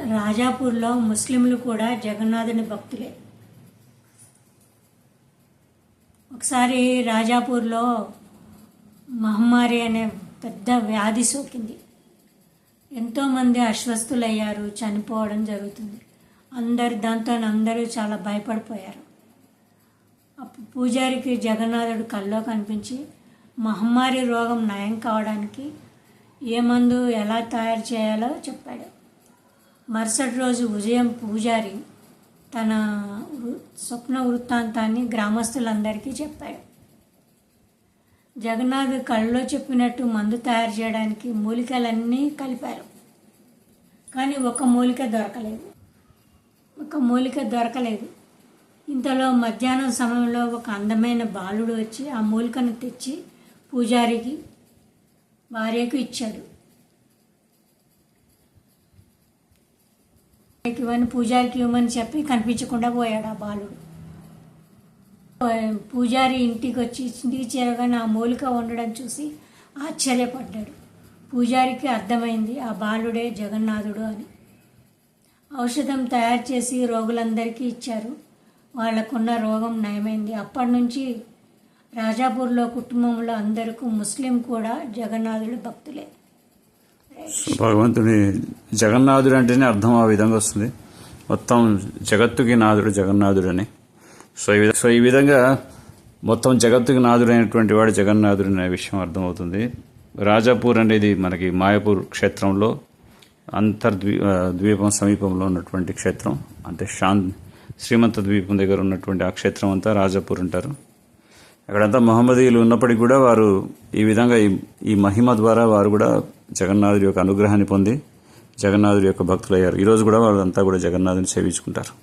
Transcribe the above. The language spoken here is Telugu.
రాజాపూర్లో ముస్లింలు కూడా జగన్నాథుని భక్తులే. ఒకసారి రాజాపూర్లో మహమ్మారి అనే పెద్ద వ్యాధి సోకింది. ఎంతోమంది అస్వస్థులయ్యారు, చనిపోవడం జరుగుతుంది. అందరూ చాలా భయపడిపోయారు. అప్పుడు పూజారికి జగన్నాథుడు కల్లో కనిపించి మహమ్మారి రోగం నయం కావడానికి ఏ మందు ఎలా తయారు చేయాలో చెప్పాడు. మరుసటి రోజు ఉదయం పూజారి తన స్వప్న వృత్తాంతాన్ని గ్రామస్తులందరికీ చెప్పాడు. జగన్నాథ్ కళ్ళలో చెప్పినట్టు మందు తయారు చేయడానికి మూలికలన్నీ కలిపారు. కానీ ఒక మూలిక దొరకలేదు. ఇంతలో మధ్యాహ్నం సమయంలో ఒక అందమైన బాలుడు వచ్చి ఆ మూలికను తెచ్చి పూజారికి భార్యకు ఇచ్చాడు. పూజారికి ఇవ్వమని చెప్పి కనిపించకుండా పోయాడు ఆ బాలుడు. పూజారి ఇంటికి చేరగానే ఆ మూలిక ఉండడం చూసి ఆశ్చర్యపడ్డాడు. పూజారికి అర్థమైంది ఆ బాలుడే జగన్నాథుడు అని. ఔషధం తయారు చేసి రోగులందరికీ ఇచ్చారు. వాళ్ళకున్న రోగం నయమైంది. అప్పటి నుంచి రాజాపూర్లో కుటుంబంలో అందరికీ ముస్లిం కూడా జగన్నాథుడి భక్తులే. భగవంతుడి జగన్నాథుడు అంటేనే అర్థం ఆ విధంగా వస్తుంది. మొత్తం జగత్తుకి నాథుడు జగన్నాథుడు అని. సో ఈ విధంగా మొత్తం జగత్తుకి నాథుడైనటువంటి వాడు జగన్నాథుడు అనే విషయం అర్థమవుతుంది. రాజాపూర్ అనేది మనకి మాయాపూర్ క్షేత్రంలో ద్వీపం సమీపంలో ఉన్నటువంటి క్షేత్రం. అంటే శ్రీమంత ద్వీపం దగ్గర ఉన్నటువంటి ఆ క్షేత్రం అంతా రాజాపూర్ అంటారు. అక్కడంతా మహమ్మదీయులు ఉన్నప్పటికీ కూడా వారు ఈ విధంగా ఈ మహిమ ద్వారా వారు కూడా జగన్నాథుడి యొక్క అనుగ్రహాన్ని పొంది జగన్నాథుడి యొక్క భక్తులయ్యారు. ఈరోజు కూడా వాళ్ళంతా కూడా జగన్నాథుని సేవించుకుంటారు.